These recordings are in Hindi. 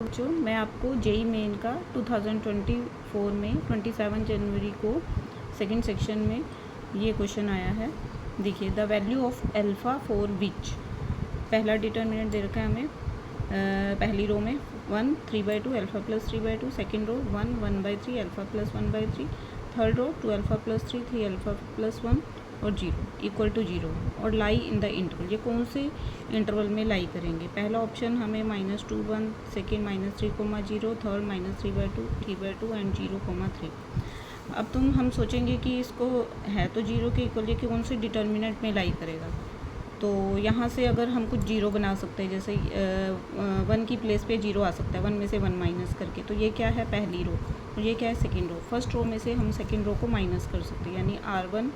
बच्चों, मैं आपको जेई मेन का 2024 में 27 जनवरी को सेकंड सेक्शन में ये क्वेश्चन आया है। देखिए, the value of alpha for which, पहला डिटर्मिनेंट दे रखा है हमें पहली रो में 1 3/2 alpha plus 3/2, second row 1 1/3 alpha plus 1/3, third row 2 alpha plus 3 3 alpha plus 1 और 0 इक्वल टू 0 और लाई इन द इंटरवल। ये कौन से इंटरवल में लाई करेंगे? पहला ऑप्शन हमें -2 1, सेकेंड -3, 0, थर्ड -3/2 3/2 एंड 0, 3। अब हम सोचेंगे कि इसको है तो 0 के इक्वल, ये कि कौन से डिटर्मिनेंट में लाई करेगा। तो यहाँ से अगर हम कुछ 0 बना सकते हैं, जैसे 1 की प्लेस पे 0 आ सकता है, 1 में से 1 माइनस करके। तो ये क्या है? पहली रो, और ये क्या है? Second row. फर्स्ट रो में से हम सेकेंड रो को माइनस कर सकते हैं, यानी R1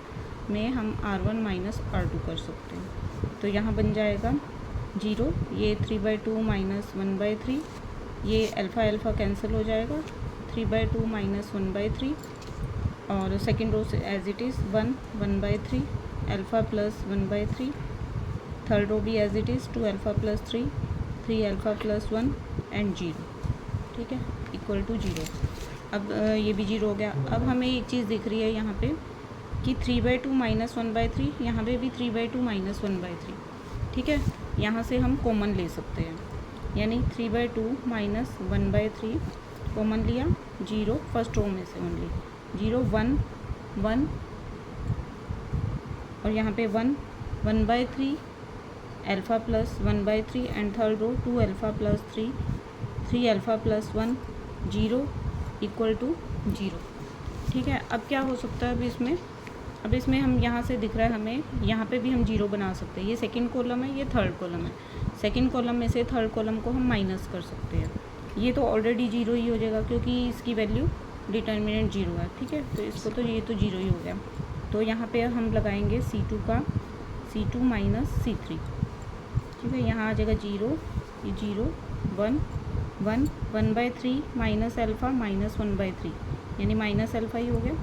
में हम R1 माइनस R2 कर सकते हैं। तो यहाँ बन जाएगा 0, ये 3/2 माइनस 1/3, ये अल्फ़ा अल्फ़ा कैंसिल हो जाएगा, 3/2 माइनस 1/3, और सेकेंड रो से as it is 1 1/3 alpha plus 1/3, third row भी as it is 2 alpha plus 3 3 alpha plus 1 and 0, ठीक है, इक्वल टू 0। अब ये भी 0 हो गया। अब हमें एक चीज़ दिख रही है यहाँ पे कि 3/2 माइनस 1/3, यहाँ पे भी 3/2 माइनस 1/3, ठीक है। यहाँ से हम कॉमन ले सकते हैं, यानी 3/2 माइनस 1/3 कॉमन लिया, 0 फर्स्ट रो में से ओनली, 0 1 1, और यहाँ पे 1 1/3 alpha plus 1/3 and third row 2 alpha plus 3 3 alpha plus 1 0 equal to 0, ठीक है। अब क्या हो सकता है? अब इसमें हम यहाँ से दिख रहा है हमें, यहाँ पे भी हम 0 बना सकते हैं। ये सेकंड कॉलम है, ये थर्ड कॉलम है। सेकंड कॉलम में से थर्ड कॉलम को हम माइनस कर सकते हैं। ये तो ऑलरेडी 0 ही हो जाएगा, क्योंकि इसकी वैल्यू डिटर्मिनेंट 0 है, ठीक है। तो इसको तो ये तो 0 ही हो गया। तो यहाँ पे हम लगाएंगे C2 का, C2 माइनस C3, ठीक है। यहाँ आ जाएगा 0, ये 0 1 1 1/3 माइनस अल्फ़ा माइनस 1/3, यानी माइनस अल्फ़ा ही हो गया।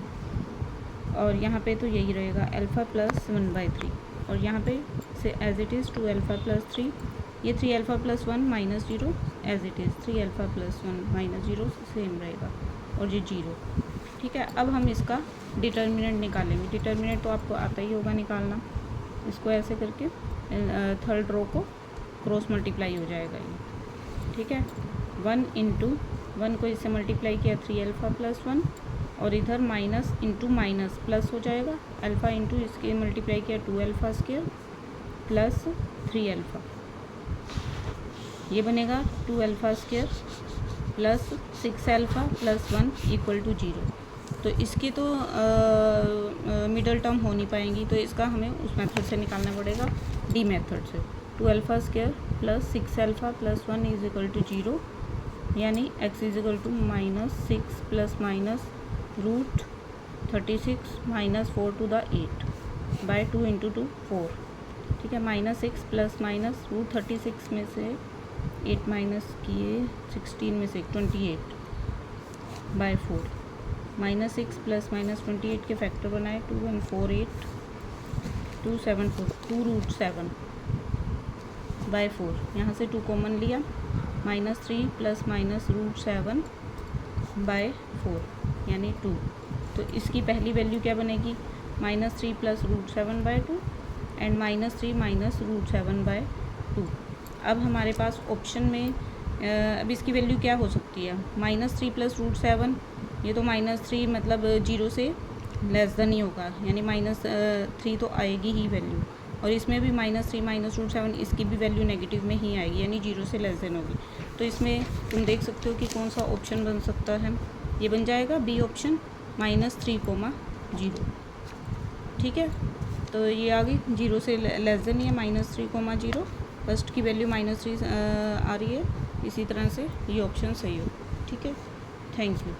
और यहाँ पे तो यही रहेगा अल्फ़ा प्लस 1/3, और यहाँ पे से as it is 2 alpha plus 3, ये 3 alpha plus 1 minus 0 as it is 3 alpha plus 1 minus 0 same रहेगा, और ये 0, ठीक है। अब हम इसका डिटर्मिनेंट निकालेंगे। डिटर्मिनेंट तो आपको आता ही होगा निकालना। इसको ऐसे करके थर्ड रो को क्रॉस मल्टीप्लाई हो जाएगा ये, ठीक है। 1 इंटू 1 को इससे मल्टीप्लाई किया 3 अल्फ़ा प्लस 1, और इधर माइनस इंटू माइनस प्लस हो जाएगा, अल्फ़ा इंटू इसके मल्टीप्लाई किया 2 अल्फ़ा स्क्वायर प्लस 3 अल्फ़ा, ये बनेगा 2 alpha square plus 6 alpha plus 1 equal to 0। तो इसकी तो मिडल टर्म हो नहीं पाएंगी, तो इसका हमें उस मेथड से निकालना पड़ेगा, डी मेथड से। 2 alpha square plus 6 alpha plus 1 is equal to 0, यानी x is equal to -6 plus minus root 36 minus 4 to the 8 by 2 into 2 4, ठीक है। -6 प्लस माइनस रूट 36 में से 8 माइनस किए 16 में से 28 बाय 4, -6 प्लस माइनस 28 के फैक्टर बनाए 2 1 4 8 2 7 4 2 रूट 7 बाय 4, यहाँ से 2 कॉमन लिया, -3 प्लस माइनस रूट 7 बाय 4 यानी 2। तो इसकी पहली वैल्यू क्या बनेगी? -3 plus root 7 by 2 and -3 minus root 7 by 2। अब हमारे पास ऑप्शन में अब इसकी वैल्यू क्या हो सकती है? -3 प्लस रूट 7, ये तो -3 मतलब 0 से लेस देन ही होगा, यानी -3 तो आएगी ही वैल्यू, और इसमें भी -3 माइनस रूट 7, इसकी भी वैल्यू नेगेटिव में ही आएगी, यानी 0 से लेस देन होगी। तो इसमें तुम देख सकते हो कि कौन सा ऑप्शन बन सकता है। ये बन जाएगा बी ऑप्शन, -3, 0, ठीक है। तो ये आ गई 0 से लेस देन ही है, -3, 0, फर्स्ट की वैल्यू -3 आ रही है। इसी तरह से ये ऑप्शन सही हो, ठीक है। Thank you.